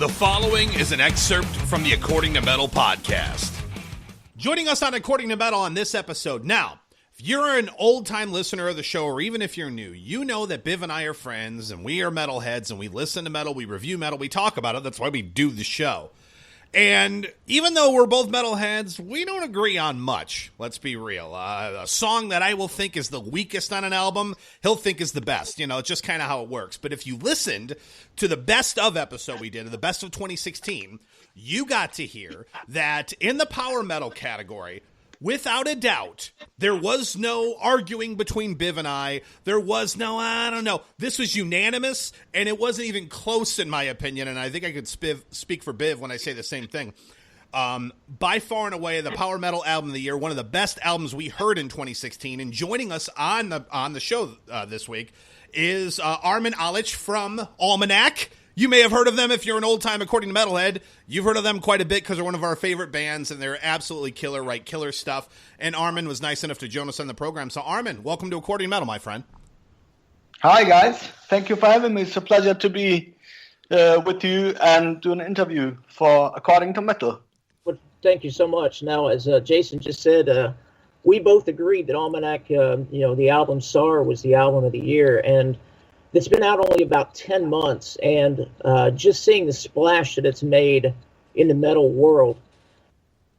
The following is an excerpt from the According to Metal podcast. Joining us on According to Metal on this episode. Now, if you're an old-time listener of the show, or even if you're new, you know that Biv and I are friends, and we are metalheads, and we listen to metal, we review metal, we talk about it. That's why we do the show. And even though we're both metalheads, we don't agree on much. Let's be real. A song that I will think is the weakest on an album, he'll think is the best. You know, it's just kind of how it works. But if you listened to the best of episode we did, the best of 2016, you got to hear that in the power metal category, without a doubt, there was no arguing between Biv and I. There was no, I don't know. This was unanimous, and it wasn't even close in my opinion, and I think I could speak for Biv when I say the same thing. By far and away, the power metal album of the year, one of the best albums we heard in 2016, and joining us on the show this week is Armin Alic from Almanac. You may have heard of them if you're an old-time According to Metalhead. You've heard of them quite a bit because they're one of our favorite bands, and they're absolutely killer, right? Killer stuff. And Armin was nice enough to join us on the program. So, Armin, welcome to According to Metal, my friend. Hi, guys. Thank you for having me. It's a pleasure to be with you and do an interview for According to Metal. Well, thank you so much. Now, as Jason just said, we both agreed that Almanac, the album Tsar was the album of the year, and it's been out only about 10 months, and just seeing the splash that it's made in the metal world,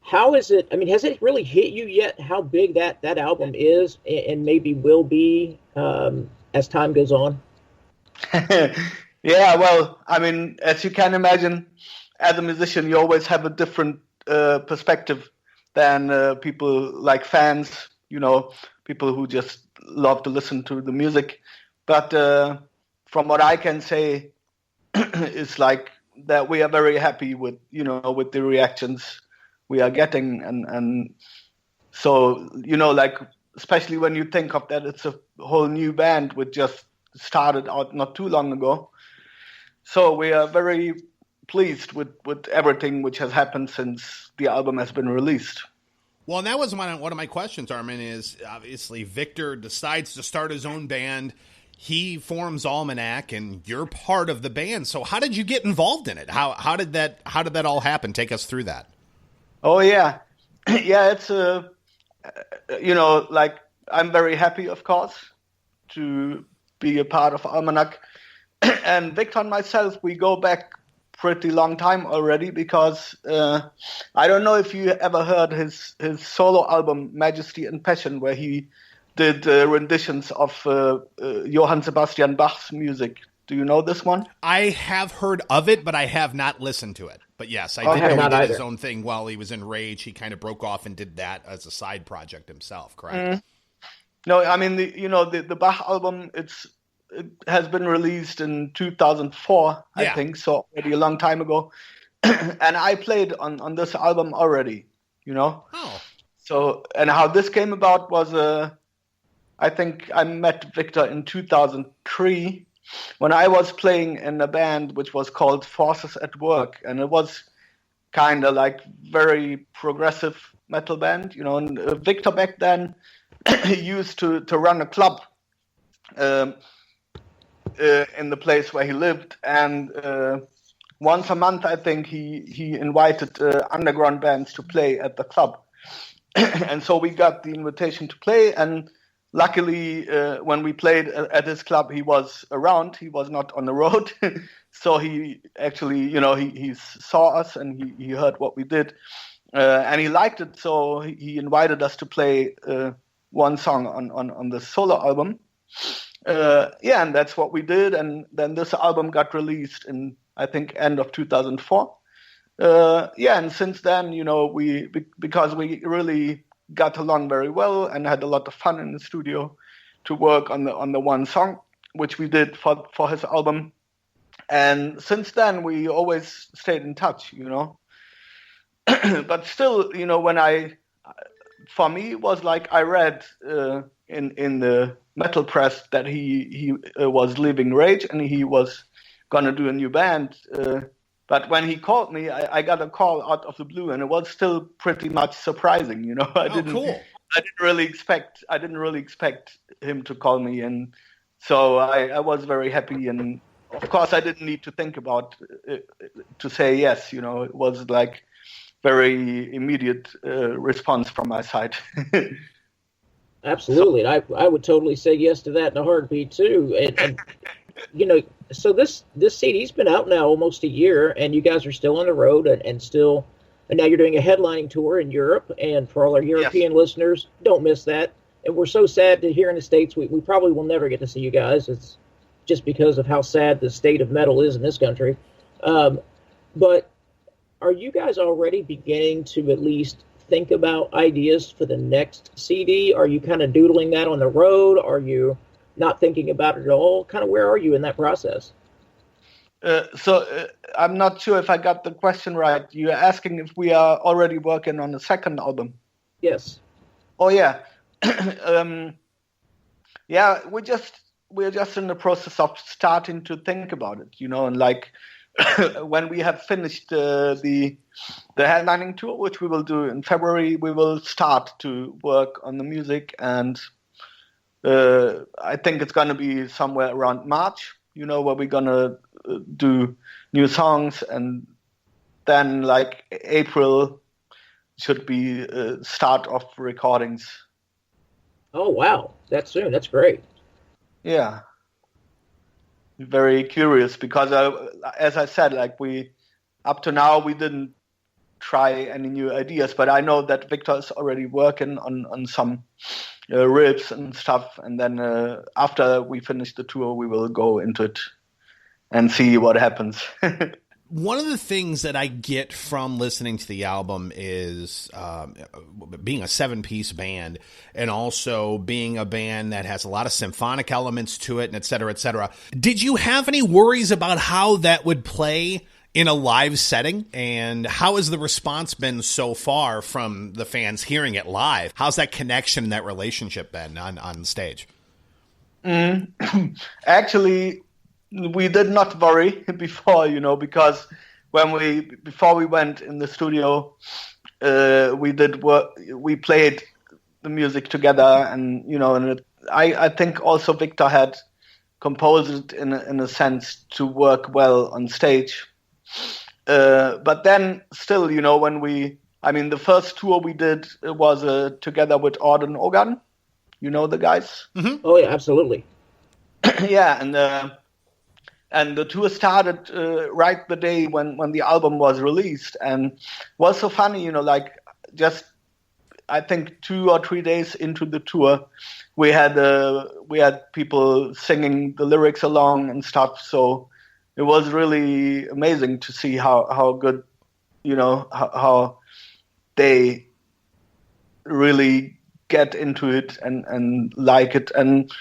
how is it, has it really hit you yet how big that album is and maybe will be as time goes on? Yeah, well, as you can imagine, as a musician, you always have a different perspective than people like fans, people who just love to listen to the music. But from what I can say, is like that we are very happy with the reactions we are getting, and so especially when you think of that, it's a whole new band which just started out not too long ago. So we are very pleased with everything which has happened since the album has been released. Well, and that was one of my questions, Armin, is obviously Victor decides to start his own band. He forms Almanac, and you're part of the band. So how did you get involved in it? How did that all happen? Take us through that. Oh, yeah. Yeah, it's, I'm very happy, of course, to be a part of Almanac. And Victor and myself, we go back pretty long time already because I don't know if you ever heard his solo album, Majesty and Passion, where he did renditions of Johann Sebastian Bach's music. Do you know this one? I have heard of it, but I have not listened to it. But yes, I did know he did his own thing while he was in Rage. He kind of broke off and did that as a side project himself, correct? No, the Bach album, it has been released in 2004, I think, so already a long time ago. And I played on this album already, Oh. So, and how this came about was... I think I met Victor in 2003 when I was playing in a band which was called Forces at Work, and it was kind of like very progressive metal band, And Victor back then he used to run a club in the place where he lived, and once a month I think he invited underground bands to play at the club, and so we got the invitation to play. And luckily, when we played at his club, he was around. He was not on the road. So he actually, he saw us and he heard what we did. And he liked it. So he invited us to play one song on the solo album. And that's what we did. And then this album got released in, I think, end of 2004. And since then, because we really got along very well and had a lot of fun in the studio to work on the one song, which we did for his album. And since then, we always stayed in touch, But still, for me, it was like I read in the metal press that he was leaving Rage and he was going to do a new band. But when he called me, I got a call out of the blue, and it was still pretty much surprising. I didn't really expect him to call me, and so I was very happy and of course, I didn't need to think about to say yes. It was like very immediate response from my side. Absolutely. I would totally say yes to that in a heartbeat too. And so this CD's been out now almost a year, and you guys are still on the road and still, and now you're doing a headlining tour in Europe. And for all our European listeners, don't miss that. And we're so sad to hear in the States, we probably will never get to see you guys. It's just because of how sad the state of metal is in this country. But are you guys already beginning to at least think about ideas for the next CD? Are you kind of doodling that on the road? Are you not thinking about it at all? Kind of where are you in that process? So I'm not sure if I got the question right. You're asking if we are already working on a second album? Yes. Oh, yeah. Yeah, we're just in the process of starting to think about it, and like when we have finished the headlining tour, which we will do in February, we will start to work on the music, and I think it's going to be somewhere around March, where we're going to do new songs, and then like April should be start of recordings. Oh, wow. That's soon. That's great. Yeah. Very curious because, as I said, like up to now, we didn't try any new ideas, but I know that Victor is already working on some riffs and stuff. And then after we finish the tour, we will go into it and see what happens. One of the things that I get from listening to the album is being a 7-piece band and also being a band that has a lot of symphonic elements to it and et cetera, et cetera. Did you have any worries about how that would play in a live setting? And how has the response been so far from the fans hearing it live? How's that connection and that relationship been on stage? Actually, we did not worry before, because before we went in the studio, we played the music together, and I think also Victor had composed it in a sense to work well on stage. But then still, when the first tour we did was together with Auden Ogan, the guys. Mm-hmm. Oh yeah, absolutely. Yeah, and the tour started right the day when the album was released, and was so funny, just I think 2 or 3 days into the tour, we had people singing the lyrics along and stuff. So it was really amazing to see how good, how they really get into it and like it. And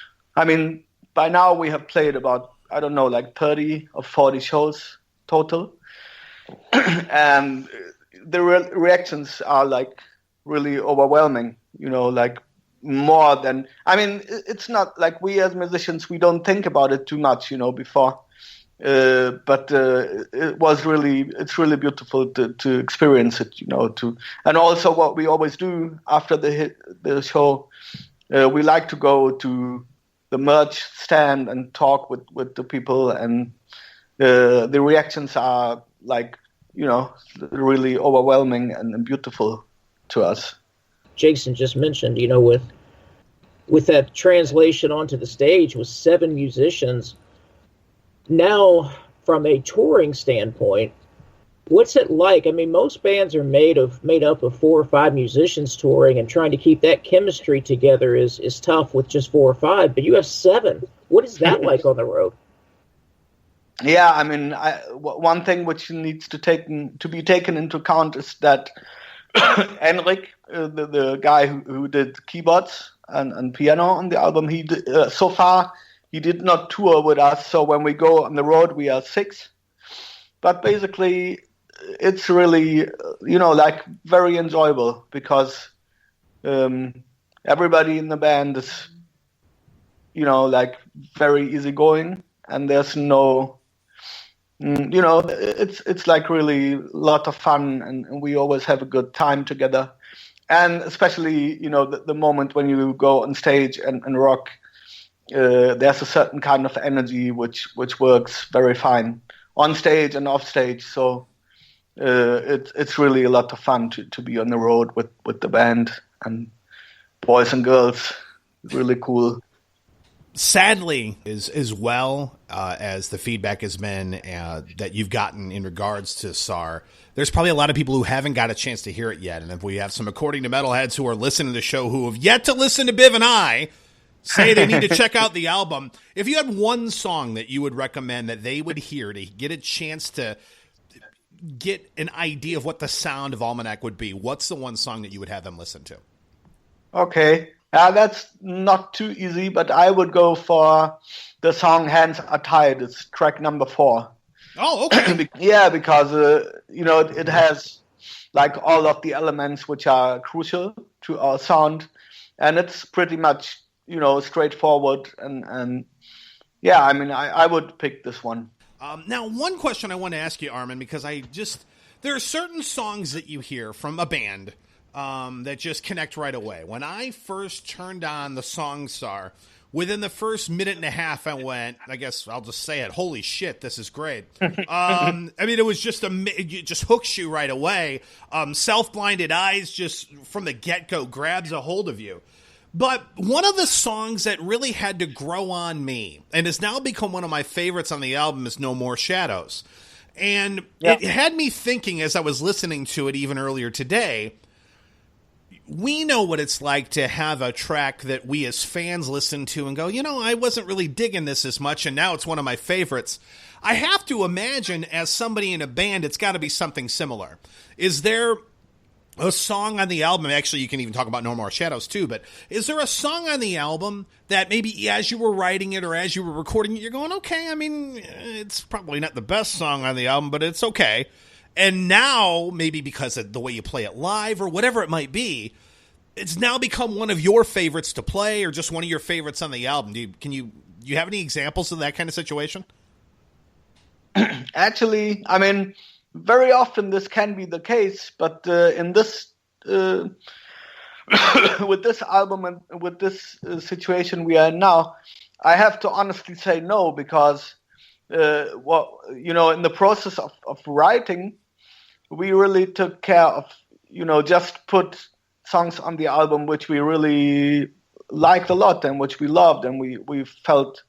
by now we have played about, I don't know, like 30 or 40 shows total. And the reactions are like really overwhelming, like more than, it's not like we as musicians, we don't think about it too much, before. But it's really beautiful to experience it, and also what we always do after the show, we like to go to the merch stand and talk with the people, and the reactions are like, really overwhelming and beautiful to us. Jason just mentioned, with that translation onto the stage with 7 musicians. Now, from a touring standpoint, what's it like? Most bands are made up of 4 or 5 musicians touring, and trying to keep that chemistry together is tough with just 4 or 5. But you have 7. What is that like on the road? Yeah, one thing which needs to be taken into account is that Enric, the guy who did keyboards and piano on the album, he did, so far he did not tour with us. So when we go on the road, we are 6. But basically, it's really, like very enjoyable because everybody in the band is, like very easygoing, and there's no, it's like really a lot of fun, and we always have a good time together. And especially, the moment when you go on stage and rock, there's a certain kind of energy which works very fine on stage and off stage. So it's really a lot of fun to be on the road with the band and boys and girls. Really cool. Sadly, as well as the feedback has been that you've gotten in regards to Tsar, there's probably a lot of people who haven't got a chance to hear it yet. And if we have some According to Metalheads who are listening to the show who have yet to listen to Biv and I say they need to check out the album, if you had one song that you would recommend that they would hear to get a chance to get an idea of what the sound of Almanac would be, what's the one song that you would have them listen to? Okay. That's not too easy, but I would go for the song Hands Are Tied. It's track number 4. Oh, okay. Yeah, because, it has like all of the elements which are crucial to our sound. And it's pretty much, straightforward. And yeah, I mean, I would pick this one. Now, one question I want to ask you, Armin, because there are certain songs that you hear from a band that just connect right away. When I first turned on the song Tsar, within the first minute and a half, I went, I guess I'll just say it, holy shit, this is great. I mean, it was just it just hooks you right away. Self-Blinded Eyes just from the get-go grabs a hold of you. But one of the songs that really had to grow on me, and has now become one of my favorites on the album, is No More Shadows. And It had me thinking as I was listening to it even earlier today, we know what it's like to have a track that we as fans listen to and go, I wasn't really digging this as much, and now it's one of my favorites. I have to imagine, as somebody in a band, it's got to be something similar. Is there a song on the album, actually you can even talk about No More Shadows too, but is there a song on the album that maybe as you were writing it or as you were recording it, you're going, okay, I mean, it's probably not the best song on the album, but it's okay. And now, maybe because of the way you play it live or whatever it might be, it's now become one of your favorites to play or just one of your favorites on the album. Do you have any examples of that kind of situation? Actually, I mean, very often this can be the case, but in this with this album and with this situation we are in now, I have to honestly say no, because in the process of writing, we really took care of just put songs on the album which we really liked a lot and which we loved, and we felt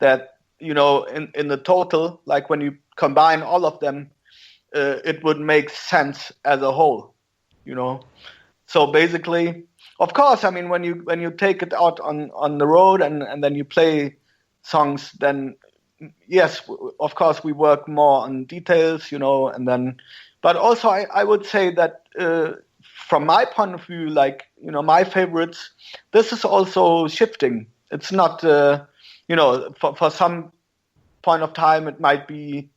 that in the total, like when you combine all of them, it would make sense as a whole, So basically, of course, I mean, when you take it out on the road and then you play songs, then yes, of course, we work more on details, and then, but also I would say that from my point of view, like, my favorites, this is also shifting. It's not, for some point of time, it might be,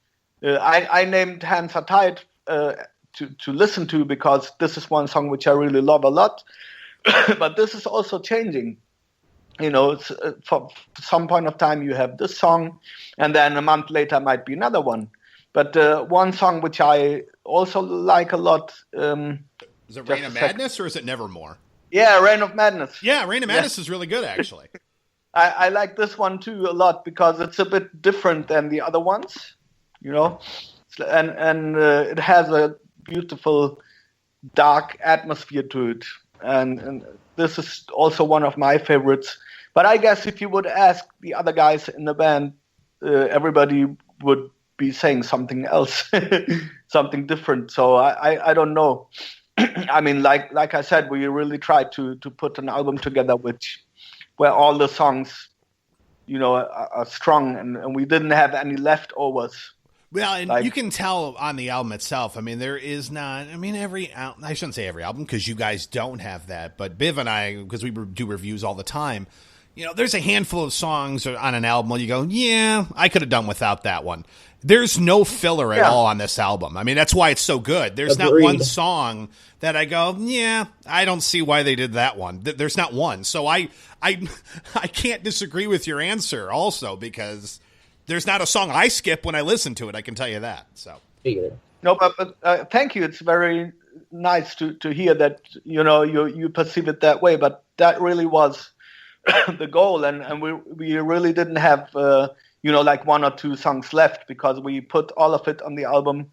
I named Hands Are Tied to listen to because this is one song which I really love a lot. But this is also changing. It's, for some point of time you have this song, and then a month later might be another one. But one song which I also like a lot. Is it Reign of Madness or is it Nevermore? Yeah, Reign of Madness. Yeah, Reign of Madness is really good, actually. I like this one too a lot because it's a bit different than the other ones, and it has a beautiful dark atmosphere to it, and this is also one of my favorites. But I guess if you would ask the other guys in the band, everybody would be saying something else, something different. So I don't know. I mean, like I said, we really tried to put an album together where all the songs, are strong, and we didn't have any leftovers. Well, and you can tell on the album itself. I mean, there is not. I mean, I shouldn't say every album because you guys don't have that. But Biv and I, because we do reviews all the time, there's a handful of songs on an album where you go, yeah, I could have done without that one. There's no filler at all on this album. I mean, that's why it's so good. There's not one song that I go, yeah, I don't see why they did that one. There's not one. So I can't disagree with your answer also, because there's not a song I skip when I listen to it. I can tell you that. So no, but thank you. It's very nice to hear that you perceive it that way. But that really was the goal, and we really didn't have like one or two songs left, because we put all of it on the album